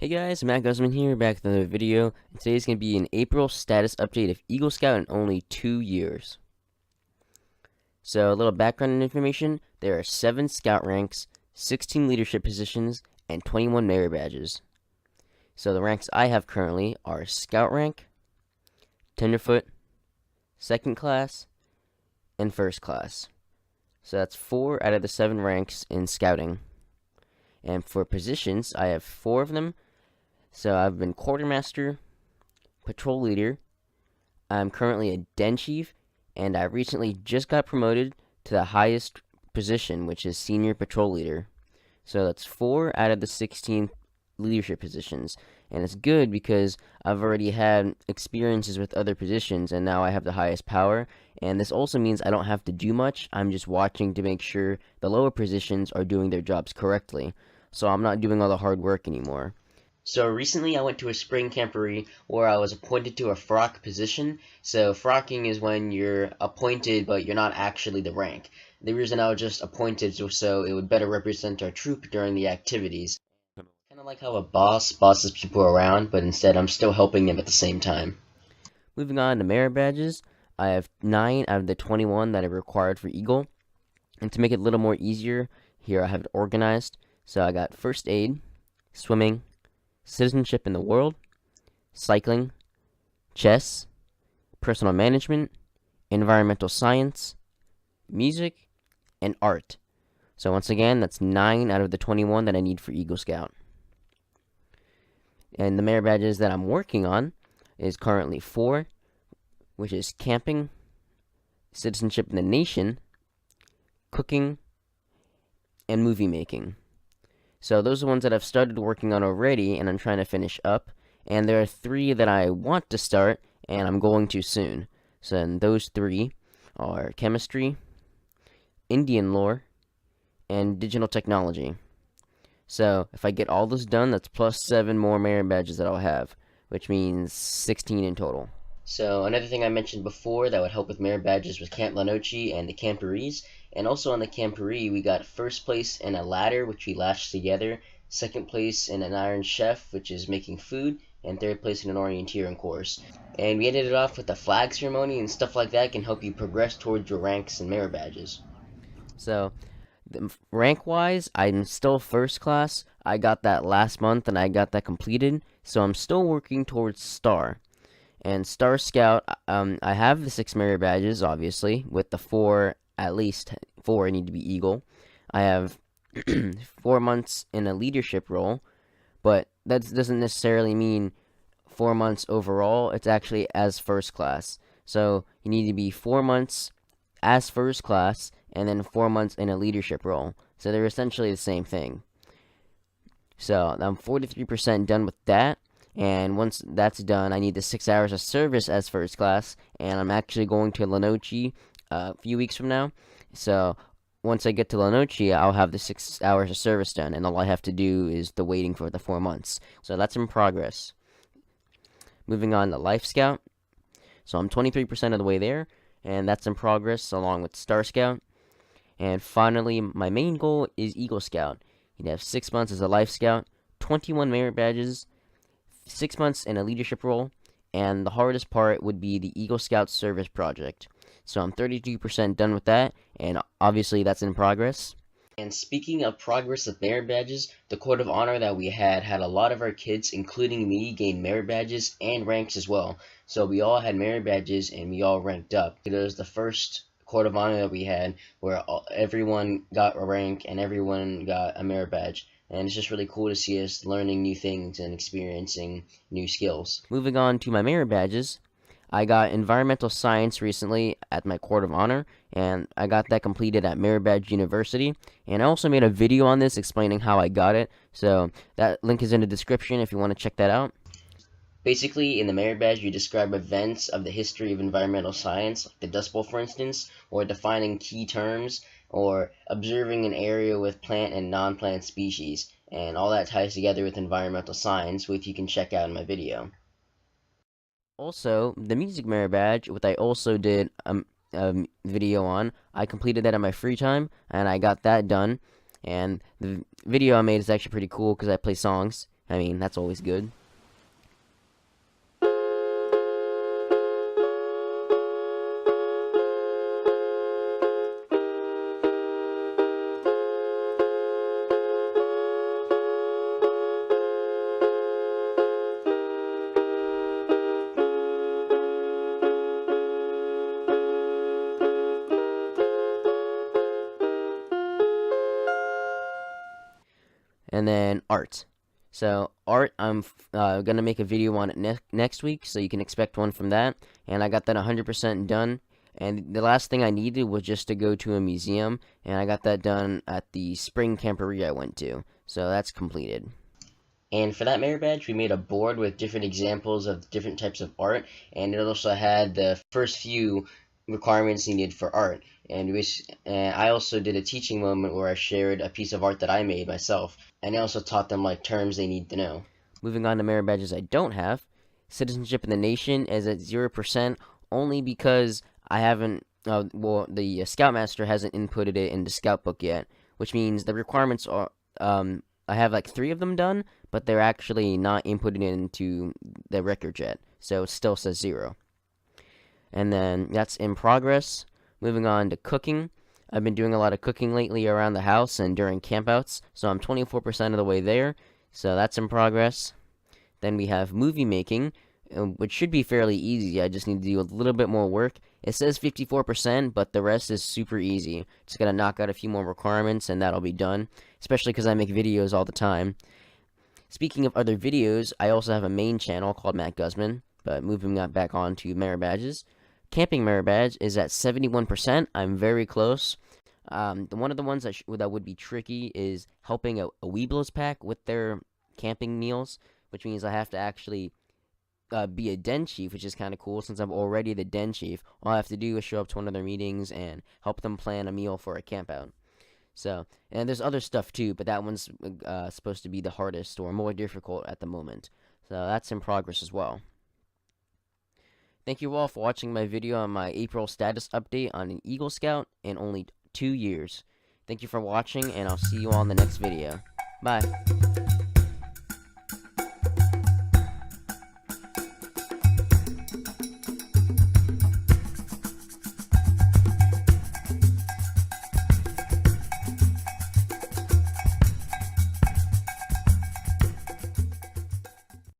Hey guys, Matt Guzman here, back with another video. And today's going to be an April status update of Eagle Scout in only 2 years. So, a little background information. There are 7 Scout ranks, 16 leadership positions, and 21 merit badges. So, the ranks I have currently are Scout rank, Tenderfoot, Second Class, and First Class. So, that's 4 out of the 7 ranks in Scouting. And for positions, I have 4 of them. So I've been quartermaster, patrol leader, I'm currently a den chief, and I recently just got promoted to the highest position, which is senior patrol leader. So that's 4 out of the 16 leadership positions, and it's good because I've already had experiences with other positions, and now I have the highest power, and this also means I don't have to do much. I'm just watching to make sure the lower positions are doing their jobs correctly, so I'm not doing all the hard work anymore. So recently I went to a spring camporee where I was appointed to a frock position. So frocking is when you're appointed but you're not actually the rank. The reason I was just appointed was so it would better represent our troop during the activities. Kind of like how a boss bosses people around, but instead I'm still helping them at the same time. Moving on to merit badges, I have 9 out of the 21 that are required for Eagle. And to make it a little more easier, here I have it organized. So I got first aid, swimming, citizenship in the world, cycling, chess, personal management, environmental science, music, and art. So once again, that's 9 out of the 21 that I need for Eagle Scout. And the merit badges that I'm working on is currently 4, which is camping, citizenship in the nation, cooking, and movie making. So those are the ones that I've started working on already, and I'm trying to finish up. And there are 3 that I want to start, and I'm going to soon. So then those 3 are chemistry, Indian lore, and digital technology. So if I get all those done, that's plus 7 more merit badges that I'll have, which means 16 in total. So another thing I mentioned before that would help with merit badges was Camp La Noche and the camporees. And also on the camporee, we got first place in a ladder, which we lashed together, second place in an Iron Chef, which is making food, and third place in an orienteering course. And we ended it off with a flag ceremony, and stuff like that can help you progress towards your ranks and merit badges. So, rank-wise, I'm still first class. I got that last month, and I got that completed, so I'm still working towards Star. And Star Scout, I have the 6 merit badges, obviously, with the 4, at least 4 need to be Eagle. I have 4 months in a leadership role, but that doesn't necessarily mean 4 months overall. It's actually as first class. So you need to be 4 months as first class, and then 4 months in a leadership role. So they're essentially the same thing. So I'm 43% done with that. And once that's done, I need the 6 hours of service as first class, and I'm actually going to La Noche a few weeks from now. So once I get to La Noche, I'll have the 6 hours of service done, and all I have to do is the waiting for the 4 months. So that's in progress. Moving on to Life Scout. So I'm 23% of the way there, and that's in progress along with Star Scout. And finally, my main goal is Eagle Scout. You'd have 6 months as a Life Scout, 21 merit badges, 6 months in a leadership role, and the hardest part would be the Eagle Scout service project. So I'm 32% done with that, and obviously that's in progress. And speaking of progress with merit badges, the Court of Honor that we had a lot of our kids, including me, gain merit badges and ranks as well. So we all had merit badges and we all ranked up. It was the first Court of Honor that we had where everyone got a rank and everyone got a merit badge. And it's just really cool to see us learning new things and experiencing new skills. Moving on to my merit badges, I got environmental science recently at my Court of Honor, and I got that completed at Merit Badge University. And I also made a video on this explaining how I got it, so that link is in the description if you want to check that out. Basically, in the merit badge, you describe events of the history of environmental science, like the Dust Bowl, for instance, or defining key terms, or observing an area with plant and non-plant species, and all that ties together with environmental science, which you can check out in my video. Also, the music merit badge, which I also did a video on, I completed that in my free time, and I got that done. And the video I made is actually pretty cool because I play songs, I mean, that's always good. And then art. So art, I'm gonna make a video on it next week, so you can expect one from that. And I got that 100% done. And the last thing I needed was just to go to a museum, and I got that done at the spring camporee I went to. So that's completed. And for that merit badge, we made a board with different examples of different types of art, and it also had the first few requirements needed for art. And I also did a teaching moment where I shared a piece of art that I made myself, and I also taught them like terms they need to know. Moving on to merit badges I don't have, Citizenship in the Nation is at 0% only because I haven't, the Scoutmaster hasn't inputted it in the Scout book yet, which means the requirements are, I have like 3 of them done, but they're actually not inputted into the record yet, so it still says 0. And then that's in progress. Moving on to cooking. I've been doing a lot of cooking lately around the house and during campouts, so I'm 24% of the way there, so that's in progress. Then we have movie making, which should be fairly easy. I just need to do a little bit more work. It says 54%, but the rest is super easy. Just gotta knock out a few more requirements and that'll be done, especially because I make videos all the time. Speaking of other videos, I also have a main channel called Matt Guzman, but moving back on to merit badges. Camping merit badge is at 71%. I'm very close. One of the ones that would be tricky is helping a Weeblos pack with their camping meals, which means I have to actually be a den chief, which is kind of cool since I'm already the den chief. All I have to do is show up to one of their meetings and help them plan a meal for a campout. So, and there's other stuff too, but that one's supposed to be the hardest or more difficult at the moment. So that's in progress as well. Thank you all for watching my video on my April status update on an Eagle Scout in only 2 years. Thank you for watching, and I'll see you all in the next video. Bye.